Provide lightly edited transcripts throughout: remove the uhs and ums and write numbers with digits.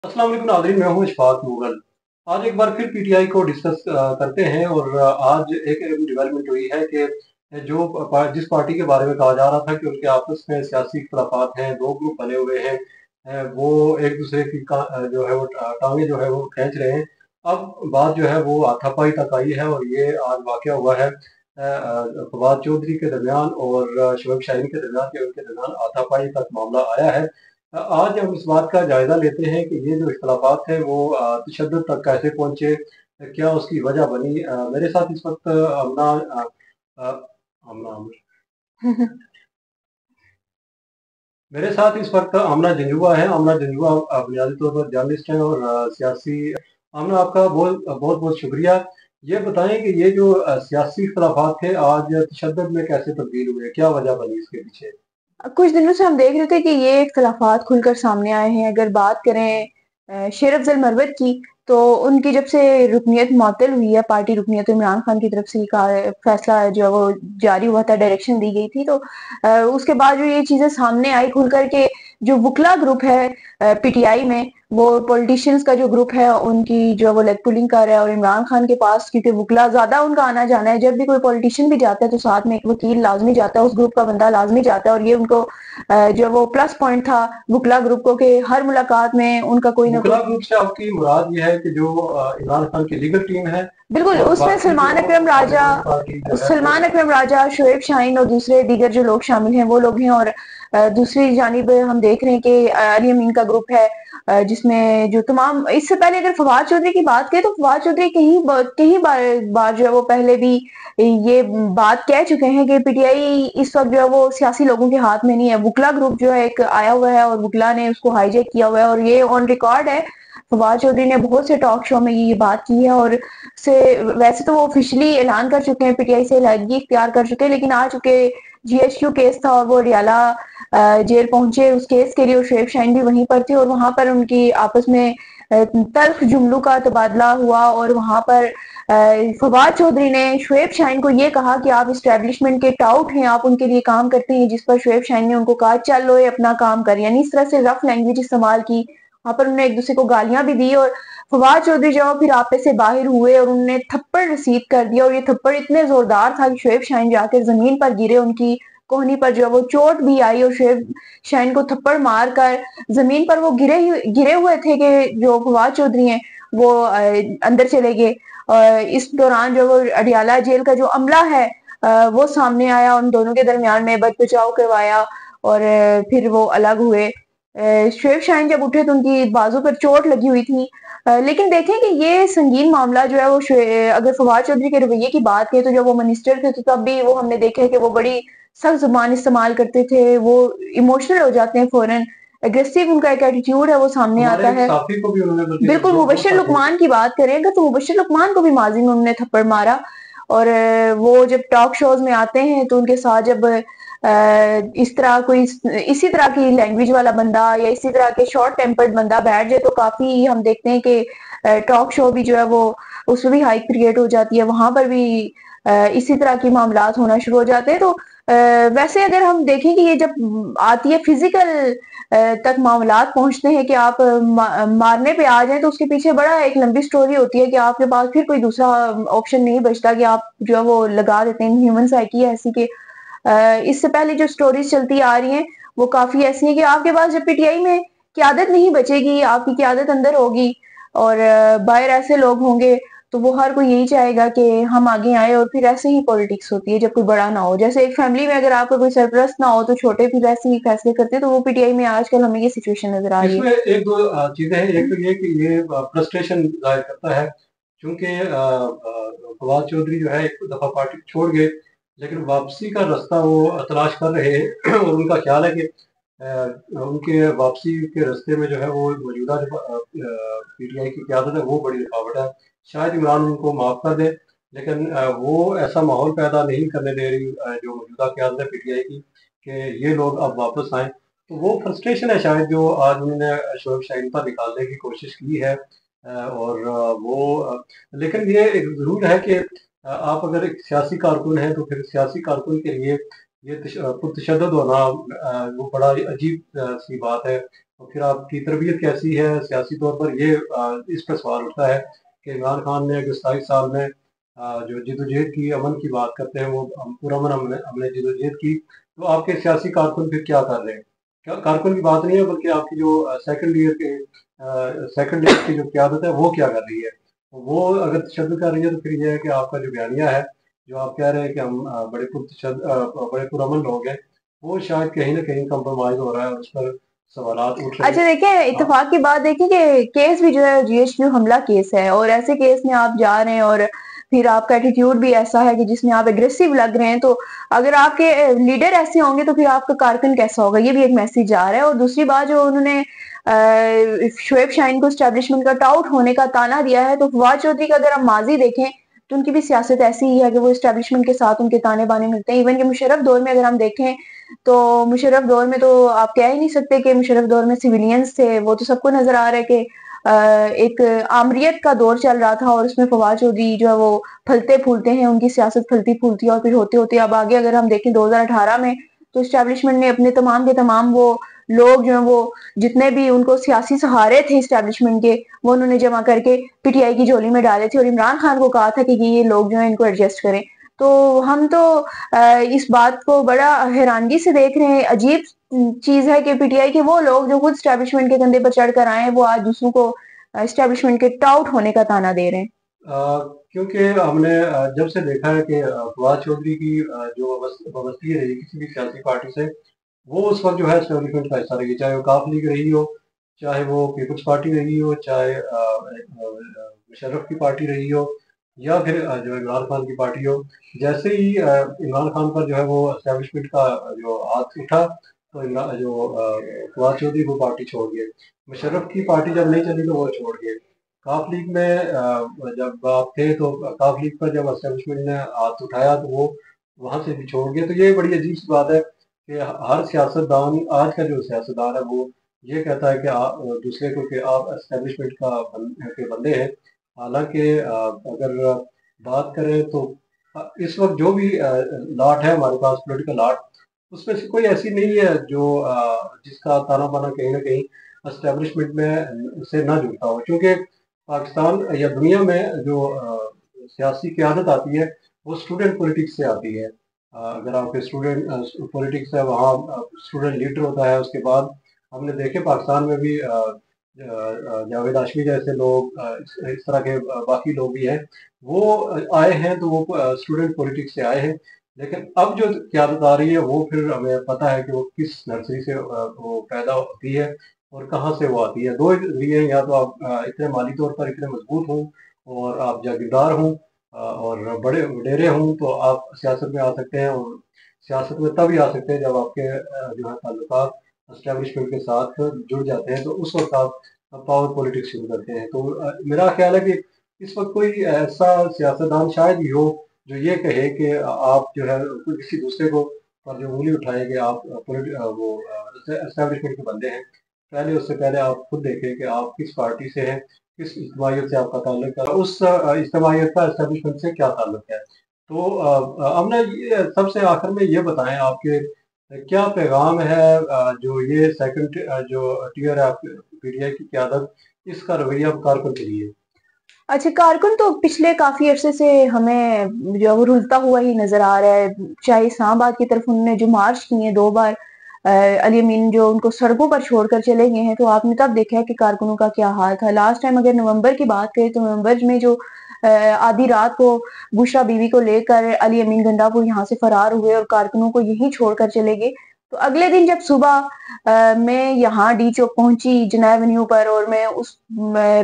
अस्सलाम वालेकुम नाज़रीन, मैं हूँ इशफाक मुगल। आज एक बार फिर पीटीआई को डिस्कस करते हैं और आज एक डेवलपमेंट हुई है कि जिस पार्टी के बारे में कहा जा रहा था कि उनके आपस में सियासी इख्तिलाफात हैं, दो ग्रुप बने हुए हैं, वो एक दूसरे की जो है वो टांगे जो है वो खींच रहे हैं। अब बात जो है वो हाथापाई तक आई है और ये आज वाक़या हुआ है फवाद चौधरी के दरमियान और शोएब शाहीन के दरमियान कि उनके दरमियान हाथापाई तक मामला आया है। आज हम इस बात का जायजा लेते हैं कि ये जो इख्तिलाफात हैं वो तशद्दुद तक कैसे पहुंचे, क्या उसकी वजह बनी। मेरे साथ इस वक्त अमना अ, अमना मेरे साथ इस वक्त आमना जंजुआ है। आमना जंजुआ बुनियादी तौर पर जर्नलिस्ट हैं और सियासी। आमना, आपका बहुत बहुत बहुत शुक्रिया। ये बताएं कि ये जो सियासी इख्तिलाफात थे आज तशद्दुद में कैसे तब्दील हुए, क्या वजह बनी इसके पीछे। कुछ दिनों से हम देख रहे थे कि ये इख्तिलाफात खुलकर सामने आए हैं। अगर बात करें शेर अफजल मरवत की, तो उनकी जब से रुकनियत मुअत्तल हुई है, पार्टी रुकनियत इमरान खान की तरफ से ही फैसला जो है वो जारी हुआ था, डायरेक्शन दी गई थी, तो उसके बाद जो ये चीजें सामने आई खुल कर के, जो वुकला ग्रुप है पीटीआई में, वो पॉलिटिशियंस का जो ग्रुप है उनकी जो है वो लेग पुलिंग कर रहा है। और इमरान खान के पास क्योंकि वुकला ज्यादा उनका आना जाना है, जब भी कोई पॉलिटिशियन भी जाता है तो साथ में एक वकील लाजमी जाता है, उस ग्रुप का बंदा लाजमी जाता है। और ये उनको जो वो प्लस पॉइंट था वुकला ग्रुप को, कि हर मुलाकात में उनका कोई ना मुकला कोई। ग्रुप से आपकी मुराद ये है कि जो इमरान खान की लीगल टीम है बिल्कुल, और उसमें बाकी जो अपोजिशन पार्टी जो है वो। सलमान अकरम राजा, शोएब शाहीन और दूसरे दीगर जो लोग शामिल हैं वो लोग हैं। और दूसरी जानिब हम देख रहे हैं कि अली अमीन का ग्रुप है, जिसमें जो तमाम, इससे पहले अगर फवाद चौधरी की बात करें तो फवाद चौधरी कहीं बार जो है वो पहले भी ये बात कह चुके हैं कि पीटीआई इस वक्त जो है वो सियासी लोगों के हाथ में नहीं है। वुकला ग्रुप जो है एक आया हुआ है और वुकला ने उसको हाईजैक किया हुआ है, और ये ऑन रिकॉर्ड है। फवाद चौधरी ने बहुत से टॉक शो में ये बात की है, और से वैसे तो वो ऑफिशियली ऐलान कर चुके हैं, पीटीआई से अलहदगी इख्तियार कर चुके हैं, लेकिन आ चुके जीएचक्यू केस था और वो रियाला जेल पहुंचे उस केस के लिए, और शोएब शाहीन भी वहीं पर थे, और वहां पर उनकी आपस में तल्ख जुमलों का तबादला हुआ। और वहां पर फवाद चौधरी ने शोएब शाहीन को ये कहा कि आप इस्टेब्लिशमेंट के टाउट हैं, आप उनके लिए काम करते हैं, जिस पर शोएब शाहीन ने उनको कहा चल लो अपना काम कर, यानी इस तरह से रफ लैंग्वेज इस्तेमाल की। वहां पर उन्होंने एक दूसरे को गालियां भी दी, और फवाद चौधरी जो फिर आपे से बाहर हुए और उन्होंने थप्पड़ रिसीव कर दिया, और ये थप्पड़ इतने जोरदार था कि शोएब शाहीन जाकर जमीन पर गिरे, उनकी कोहनी पर जो है वो चोट भी आई, और शोएब शाहीन को थप्पड़ मार कर जमीन पर वो गिरे हुए थे कि जो फवाद चौधरी हैं वो अंदर चले गए। और इस दौरान जो वो अडियाला जेल का जो अमला है वो सामने आया, उन दोनों के दरमियान में बच बचाव करवाया, और फिर वो अलग हुए। शोएब शाहीन जब उठे तो उनकी बाजू पर चोट लगी हुई थी। लेकिन देखें कि ये संगीन मामला जो है वो अगर फवाद चौधरी के रवैये की बात करें तो जब वो मिनिस्टर थे तो तब भी वो हमने देखा है कि वो बड़ी सख्त जुबान इस्तेमाल करते थे, वो इमोशनल हो जाते हैं फौरन, एग्रेसिव उनका एक एटीट्यूड है वो सामने हमारे आता एक है। साथी को भी उन्होंने बल्कि बिल्कुल, दो दो मुबश्शिर साथियों को। लुकमान की बात करें अगर, तो मुबश्शिर लुकमान को भी माजी में उन्होंने थप्पड़ मारा। और वो जब टॉक शोज में आते हैं तो उनके साथ जब इस तरह कोई इसी तरह की लैंग्वेज वाला बंदा या इसी तरह के शॉर्ट टेम्पर्ड बंदा बैठ जाए तो काफी हम देखते हैं कि टॉक शो भी जो है वो उसमें भी हाइप क्रिएट हो जाती है, वहां पर भी इसी तरह की मामलात होना शुरू हो जाते हैं। तो वैसे अगर हम देखें कि ये जब आती है फिजिकल तक मामलात पहुंचते हैं कि आप मारने पे आ जाएं, तो उसके पीछे बड़ा एक लंबी स्टोरी होती है कि आपके पास फिर कोई दूसरा ऑप्शन नहीं बचता कि आप जो है वो लगा देते हैं। ह्यूमन साइकी है ऐसी कि इससे पहले जो स्टोरीज चलती आ रही हैं वो काफी ऐसी हैं कि आपके पास जब पीटीआई में क्यादत नहीं बचेगी, आपकी क्यादत अंदर होगी और बाहर ऐसे लोग होंगे, तो वो हर कोई यही चाहेगा कि हम आगे आए, और फिर ऐसे ही पॉलिटिक्स होती है जब कोई बड़ा ना हो। जैसे एक फैमिली में अगर आपका कोई सरपरस्त ना हो तो छोटे फिर ऐसे ही फैसले करते हैं, तो वो पीटीआई में आजकल हमें ये सिचुएशन नजर आ रही इसमें है। एक दो चीजें हैं। एक तो ये कि ये फ्रस्ट्रेशन जाहिर करता है, क्योंकि फवाद चौधरी जो है एक दफा पार्टी छोड़ गए, लेकिन वापसी का रास्ता वो तलाश कर रहे हैं और उनका ख्याल है कि उनके वापसी के रास्ते में जो है वो मौजूदा जो पीटीआई की क्यादत है वो बड़ी रुकावट है। शायद इमरान उनको माफ कर दे, लेकिन वो ऐसा माहौल पैदा नहीं करने दे रही जो मौजूदा क्यादत है पीटीआई की, कि ये लोग अब वापस आए। तो वो फ्रस्ट्रेशन है शायद जो आज उन्होंने शोएब शाहीन पर निकालने की कोशिश की है। और लेकिन ये एक ज़रूर है कि आप अगर एक सियासी कारकुन हैं तो फिर सियासी कारकुन के लिए ये पुरतशद्दुद होना वो बड़ा अजीब सी बात है। तो फिर आपकी तरबियत कैसी है सियासी तौर पर, ये इस पर सवाल उठता है कि इमरान खान ने अगर 27 साल में जो जदोजहद की, अमन की बात करते हैं, वो पुरअमन हमने जदोजहद की, तो आपके सियासी कारकुन फिर क्या कर रहे हैं? क्या कारकुन की बात नहीं है, बल्कि आपकी जो सेकंड ईयर की जो क़यादत है वो क्या कर रही है? वो अगर तशद्दुद कर रही है तो फिर ये है कि आपका जो बयानिया है, जो आप कह रहे हैं कि हम बड़े पुरअमन लोग हैं, वो शायद कहीं न कहीं कॉम्प्रोमाइज़ हो रहा है और उस पर सवालात उठ रहे हैं। अच्छा देखिए, हाँ, इत्तेफाक की बात देखिए कि केस भी जो है जीएचक्यू हमला केस है, और ऐसे केस में आप जा रहे हैं और फिर आपका एटीट्यूड भी ऐसा है कि जिसमें आप एग्रेसिव लग रहे हैं, तो अगर आपके लीडर ऐसे होंगे तो फिर आपका कारकुन कैसा होगा? ये भी एक मैसेज आ रहा है। और दूसरी बात, जो उन्होंने शोएब शाहीन को एस्टेब्लिशमेंट का टाउट होने का ताना दिया है, तो फवाद चौधरी का अगर हम माजी देखें तो उनकी भी सियासत ऐसी ही है कि वो एस्टेब्लिशमेंट के साथ उनके ताने बाने मिलते हैं। इवन कि मुशर्रफ दौर में अगर हम देखें तो मुशर्रफ दौर में तो आप कह ही नहीं सकते कि मुशर्रफ दौर में सिविलियंस थे, वो तो सबको नजर आ रहा है कि एक आमरीत का दौर चल रहा था, और उसमें फवाद चौधरी जो है वो फलते फूलते हैं, उनकी सियासत फलती फूलती है, और फिर होते होते अब आगे अगर हम देखें 2018 में, तो एस्टेब्लिशमेंट ने अपने तमाम के तमाम वो लोग जो है वो जितने भी उनको सियासी सहारे थे एस्टेब्लिशमेंट के, वो उन्होंने जमा करके पीटीआई की झोली में डाले थे, और इमरान खान को कहा था कि ये लोग जो है इनको एडजस्ट करें। तो हम तो इस बात को बड़ा हैरानगी से देख रहे हैं। अजीब चीज है कि पीटीआई के वो लोग जो खुद एस्टेब्लिशमेंट के कंधे पर चढ़कर आए हैं, वो आज दूसरों को एस्टेब्लिशमेंट के टाउट होने का ताना दे रहे हैं। क्योंकि हमने जब से देखा है कि फवाद चौधरी की जो वाबस्तगी रही किसी भी सियासी पार्टी से, वो उस वक्त जो है एस्टेब्लिशमेंट का हिस्सा रही, चाहे वो काफ लीग रही हो, चाहे वो पीपल्स पार्टी रही हो, चाहे मुशर्रफ की पार्टी रही हो, या फिर जो इमरान खान की पार्टी हो। जैसे ही इमरान खान पर जो है वो एस्टेब्लिशमेंट का जो हाथ उठा, तो फवाद चौधरी वो पार्टी छोड़ गए। मुशर्रफ की पार्टी जब नहीं चली तो वो छोड़ गए। काफ लीग में जब आप थे तो काफ लीग पर जब एस्टेब्लिशमेंट ने हाथ उठाया तो वो वहाँ से भी छोड़ गए। तो ये बड़ी अजीब सी बात है कि हर सियासतदान, आज का जो सियासतदान है, वो ये कहता है कि दूसरे को कि आप एस्टेब्लिशमेंट के बंदे हैं। हालांकि अगर बात करें तो इस वक्त जो भी लाट है हमारे पास, पॉलिटिकल लाट, उसमें से कोई ऐसी नहीं है जो जिसका ताना बाना कहीं ना कहीं एस्टेब्लिशमेंट में से ना जुड़ता हो। क्योंकि पाकिस्तान या दुनिया में जो सियासी क़यादत आती है वो स्टूडेंट पॉलिटिक्स से आती है। अगर आपके स्टूडेंट पॉलिटिक्स है, वहाँ स्टूडेंट लीडर होता है। उसके बाद हमने देखे पाकिस्तान में भी जावेद हाशमी जैसे लोग, इस तरह के बाकी लोग भी हैं, वो आए हैं, तो वो स्टूडेंट पॉलिटिक्स से आए हैं। लेकिन अब जो क़यादत आ रही है वो फिर हमें पता है कि वो किस नर्सरी से वो पैदा होती है और कहाँ से वो आती है। दो लिए, या तो आप इतने माली तौर पर इतने मजबूत हों और आप जागीरदार हों और बड़े वडेरे हों, तो आप सियासत में आ सकते हैं। और सियासत में तभी आ सकते हैं जब आपके जो है ताल्लुकात एस्टेब्लिशमेंट के साथ जुड़ जाते हैं, तो उस वक्त आप पावर पॉलिटिक्स शुरू करते हैं। तो मेरा ख्याल है कि इस वक्त कोई ऐसा सियासतदान शायद ही हो जो ये कहे कि आप जो है किसी दूसरे को पर जो उंगली उठाए कि आप वो एस्टेब्लिशमेंट के बंदे हैं। पहले उससे पहले आप खुद देखें कि आप किस पार्टी से हैं, किस इज्तिमाइयत से आपका ताल्लुक है, उस इज्तिमाइयत का एस्टेब्लिशमेंट से क्या ताल्लुक है। तो अब ना ये सबसे आखिर में ये बताएं, आपके क्या पैगाम है जो ये सेकंड जो टीयर है आपके पीटीआई की क़यादत, इसका रवैया कारकुन के लिए? अच्छा, कारकुन तो पिछले काफी अरसे से हमें जो है वो रुलता हुआ ही नजर आ रहा है। चाहे इस्लामाबाद की तरफ उन्होंने जो मार्च किए 2 बार, अली अमीन जो उनको सड़कों पर छोड़कर चले गए हैं, तो आपने तब देखा है कि कारकुनों का क्या हाल था। लास्ट टाइम अगर नवंबर की बात करें तो नवंबर में जो आधी रात को बुशरा बीवी को लेकर अली अमीन गंडापुर यहाँ से फरार हुए और कारकुनों को यहीं छोड़कर चले गए, तो अगले दिन जब सुबह मैं यहाँ डी चौक पहुंची जनाब एवेन्यू पर, और मैं उस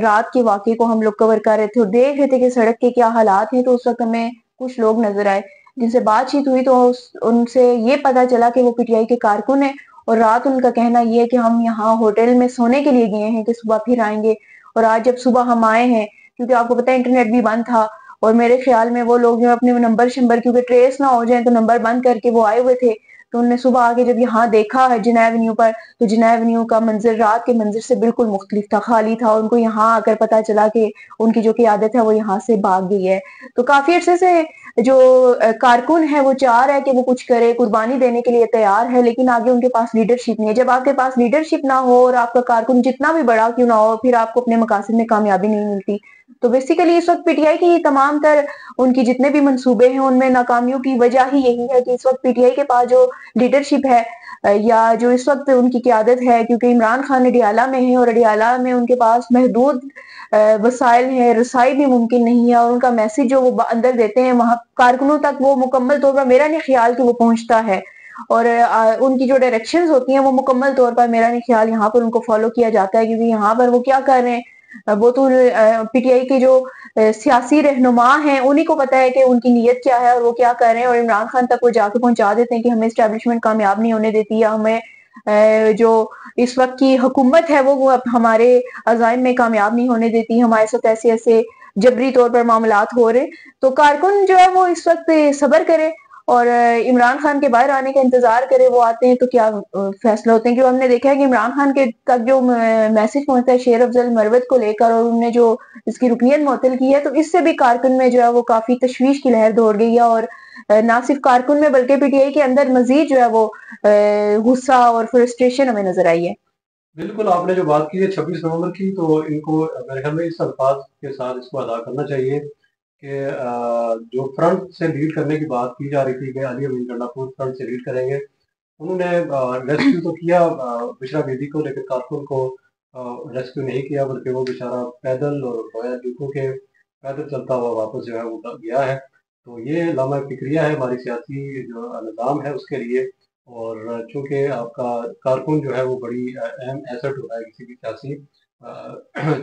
रात के वाकये को हम लोग कवर कर रहे थे और देख रहे थे कि सड़क के क्या हालात हैं, तो उस वक्त हमें कुछ लोग नजर आए जिनसे बातचीत हुई, तो उनसे ये पता चला कि वो पीटीआई के कारकुन है, और रात उनका कहना ये है कि हम यहाँ होटल में सोने के लिए गए हैं कि सुबह फिर आएंगे। और आज जब सुबह हम आए हैं, क्योंकि आपको पता है इंटरनेट भी बंद था, और मेरे ख्याल में वो लोग जो अपने नंबर शंबर क्योंकि ट्रेस ना हो जाए, तो नंबर बंद करके वो आए हुए थे। तो उन्होंने सुबह आके जब यहाँ देखा है जिना एवेन्यू पर, तो जिना एवेन्यू का मंजर रात के मंजर से बिल्कुल मुख्तलिफ था, खाली था। और उनको यहाँ आकर पता चला कि उनकी जो क़यादत है वो यहाँ से भाग गई है। तो काफी अरसे से جو کارکن ہے وہ چاہ رہا ہے کہ وہ کچھ کرے، قربانی دینے کے لیے تیار ہے، لیکن آگے ان کے پاس لیڈرشپ نہیں ہے۔ جب آپ کے پاس لیڈرشپ نہ ہو اور آپ کا کارکن جتنا بھی بڑا کیوں نہ ہو، پھر آپ کو اپنے مقاصد میں کامیابی نہیں ملتی۔ تو بیسیکلی اس وقت پی ٹی آئی کی تمام تر ان کی جتنے بھی منصوبے ہیں ان میں ناکامیوں کی وجہ ہی یہی ہے کہ اس وقت پی ٹی آئی کے پاس جو لیڈرشپ ہے یا جو اس وقت ان کی قیادت ہے، کیونکہ عمران خان اڈیالہ میں ہیں اور اڈیالہ میں ان کے پاس محدود وسائل ہیں، رسائی بھی ممکن نہیں ہے، اور ان کا میسج جو وہ اندر دیتے ہیں وہاں کارکنوں تک وہ مکمل طور پر میرا نہیں خیال کہ وہ پہنچتا ہے، اور ان کی جو ڈائریکشنز ہوتی ہیں وہ مکمل طور پر میرا نہیں خیال یہاں پر ان کو فالو کیا جاتا ہے، کیونکہ یہاں پر وہ کیا کر رہے ہیں وہ تو پی ٹی آئی کے جو سیاسی رہنما ہیں انہی کو پتا ہے کہ ان کی نیت کیا ہے اور وہ کیا کر رہے ہیں، اور عمران خان تک وہ جا کے پہنچا دیتے ہیں کہ ہمیں اسٹیبلشمنٹ کامیاب نہیں ہونے دیتی، یا ہمیں جو اس وقت کی حکومت ہے وہ ہمارے عزائم میں کامیاب نہیں ہونے دیتی، ہمارے ساتھ ایسے ایسے جبری طور پر معاملات ہو رہے۔ تو کارکن جو ہے وہ اس وقت صبر کرے اور عمران خان کے باہر آنے کا انتظار کرے، وہ آتے ہیں تو کیا فیصلہ ہوتے ہیں، کیونکہ ہم نے دیکھا ہے کہ عمران خان کے تک جو میسج پہنچتا ہے شیر افضل مروت کو لے کر، اور انہوں نے جو اس کی رکنیت معطل کی ہے، تو اس سے بھی کارکن میں جو ہے وہ کافی تشویش کی لہر دوڑ گئی ہے، اور نہ صرف کارکن میں بلکہ پی ٹی آئی کے اندر مزید جو ہے وہ غصہ اور فرسٹریشن ہمیں نظر آئی ہے۔ بالکل آپ نے جو بات کی ہے 26 نومبر کی، تو ان کو میرے خیال میں اس الفاظ کے ساتھ اس کو ادا کرنا چاہیے کہ جو فرنٹ سے لیڈ کرنے کی بات کی جا رہی تھی کہ علی امین ٹنڈا فرنٹ سے لیڈ کریں گے، انہوں نے ریسکیو تو کیا بشرا بیدی کو، لیکن کارکن کو ریسکیو نہیں کیا، بلکہ وہ بیچارہ پیدل اور بغیر جوتوں کے پیدل چلتا ہوا واپس جو ہے وہ گیا ہے۔ تو یہ لامہ فکریہ ہے ہماری سیاسی جو نظام ہے اس کے لیے، اور چونکہ آپ کا کارکن جو ہے وہ بڑی اہم ایسٹ ہوتا ہے کسی بھی سیاسی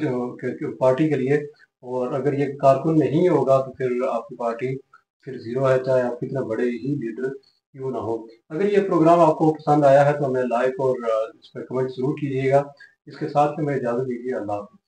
جو پارٹی کے لیے، اور اگر یہ کارکن نہیں ہوگا تو پھر آپ کی پارٹی پھر زیرو ہے، چاہے آپ کتنے بڑے ہی لیڈر کیوں نہ ہو۔ اگر یہ پروگرام آپ کو پسند آیا ہے تو ہمیں لائک اور اس پہ کمنٹ ضرور کیجیے گا۔ اس کے ساتھ میں اجازت دیجیے، اللہ حافظ۔